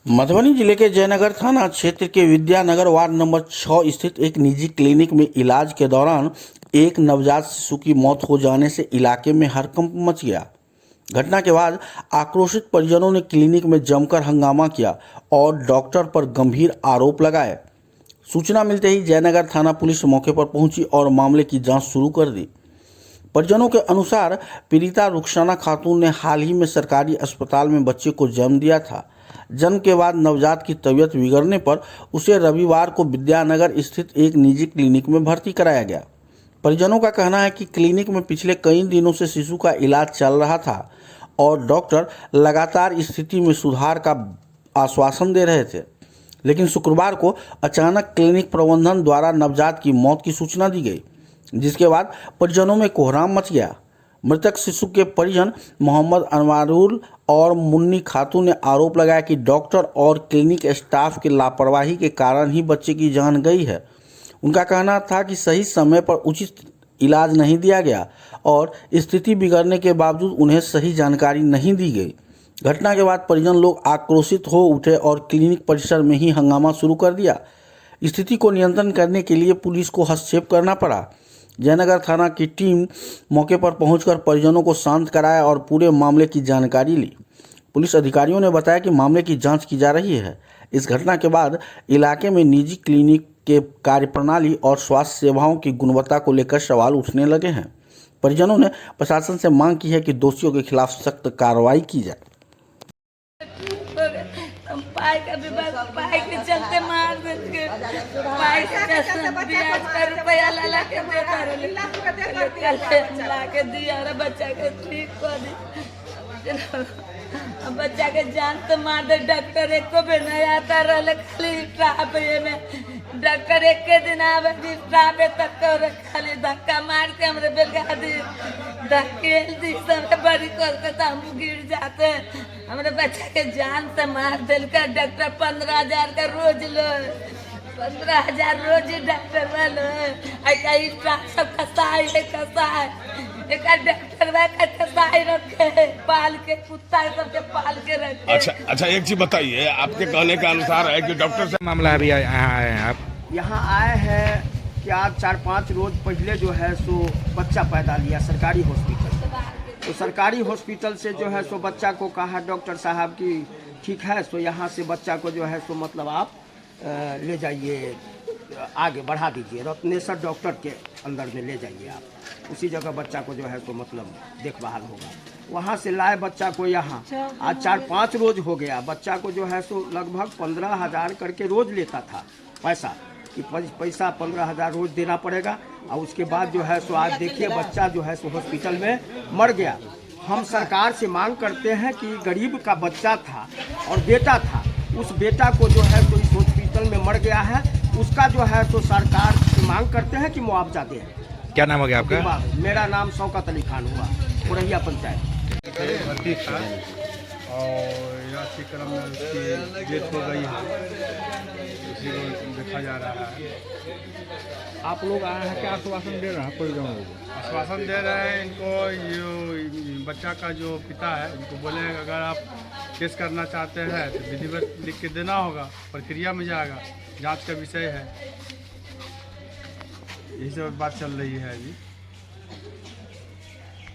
मधुबनी जिले के जयनगर थाना क्षेत्र के विद्यानगर वार्ड नंबर 6 स्थित एक निजी क्लिनिक में इलाज के दौरान एक नवजात शिशु की मौत हो जाने से इलाके में हड़कंप मच गया। घटना के बाद आक्रोशित परिजनों ने क्लिनिक में जमकर हंगामा किया और डॉक्टर पर गंभीर आरोप लगाए। सूचना मिलते ही जयनगर थाना पुलिस मौके पर पहुंची और मामले की जांच शुरू कर दी। परिजनों के अनुसार पीड़िता रुखसाना खातून ने हाल ही में सरकारी अस्पताल में बच्चे को जन्म दिया था। जन्म के बाद नवजात की तबीयत बिगड़ने पर उसे रविवार को विद्यानगर स्थित एक निजी क्लिनिक में भर्ती कराया गया। परिजनों का कहना है कि क्लिनिक में पिछले कई दिनों से शिशु का इलाज चल रहा था और डॉक्टर लगातार स्थिति में सुधार का आश्वासन दे रहे थे, लेकिन शुक्रवार को अचानक क्लिनिक प्रबंधन द्वारा नवजात की मौत की सूचना दी गई, जिसके बाद परिजनों में कोहराम मच गया। मृतक शिशु के परिजन मोहम्मद अनवारुल और मुन्नी खातून ने आरोप लगाया कि डॉक्टर और क्लिनिक स्टाफ की लापरवाही के कारण ही बच्चे की जान गई है। उनका कहना था कि सही समय पर उचित इलाज नहीं दिया गया और स्थिति बिगड़ने के बावजूद उन्हें सही जानकारी नहीं दी गई। घटना के बाद परिजन लोग आक्रोशित हो उठे और क्लिनिक परिसर में ही हंगामा शुरू कर दिया। स्थिति को नियंत्रण करने के लिए पुलिस को हस्तक्षेप करना पड़ा। जयनगर थाना की टीम मौके पर पहुंचकर परिजनों को शांत कराया और पूरे मामले की जानकारी ली। पुलिस अधिकारियों ने बताया कि मामले की जांच की जा रही है। इस घटना के बाद इलाके में निजी क्लिनिक के कार्यप्रणाली और स्वास्थ्य सेवाओं की गुणवत्ता को लेकर सवाल उठने लगे हैं। परिजनों ने प्रशासन से मांग की है कि दोषियों के खिलाफ सख्त कार्रवाई की जाए। पाई का विभाग पाई के चलते मार देंगे, पाई का ब्याज का रुपया ला के देता रहे, कल ला के दिया रे बच्चा के ठीक कर दी। बच्चा के जान तो मार दे। डॉक्टर एक को भी नहीं आता रहे, खाली स्टाफ में डॉक्टर एक के दिन आवे स्टाफ तक कर खाली धक्का मार के हमरे बेलगा दी, धकेल दी, सब बड़ी करके तो हम गिर जाते। हमारे बच्चा के जान से मार दिल का। डॉक्टर 15,000 का रोज लो, 15,000 रोज डॉक्टर वालो। सब कसाई है, कसाई एक डॉक्टर का कसाई रखे, पाल के कुत्ता सबके पाल के रखे। अच्छा एक चीज बताइए, आपके कहने के अनुसार है कि डॉक्टर से मामला अभी यहाँ आए हैं आप? यहाँ आए हैं कि आज 4-5 रोज पहले जो है सो बच्चा पैदा लिया सरकारी हॉस्पिटल। तो सरकारी हॉस्पिटल से जो है सो बच्चा को कहा डॉक्टर साहब की ठीक है, सो यहाँ से बच्चा को जो है सो मतलब आप ले जाइए, आगे बढ़ा दीजिए, रत्नेश्वर डॉक्टर के अंदर में ले जाइए आप, उसी जगह बच्चा को जो है सो मतलब देखभाल होगा। वहाँ से लाए बच्चा को यहाँ, आज 4-5 रोज हो गया। बच्चा को जो है सो लगभग 15,000 करके रोज लेता था पैसा, कि पैसा 15,000 रोज देना पड़ेगा। और उसके बाद जो है सो आज देखिए बच्चा जो है सो हॉस्पिटल में मर गया। हम सरकार से मांग करते हैं कि गरीब का बच्चा था और बेटा था, उस बेटा को जो है सो इस हॉस्पिटल में मर गया है, उसका जो है सो सरकार से मांग करते हैं कि मुआवजा दें। क्या नाम हो गया आपका? मेरा नाम शौकत अली खान हुआ, पुरहिया पंचायत। और इलाज क्रम में उसकी डेथ हो गई है, उसी को देखा जा रहा है। आप लोग आए हैं, क्या आश्वासन दे रहे हैं परिजनों को? आश्वासन दे रहे हैं इनको, ये बच्चा का जो पिता है इनको बोले अगर आप केस करना चाहते हैं तो विधिवत लिख के देना होगा, प्रक्रिया में जाएगा, जांच का विषय है। यही सब बात चल रही है अभी।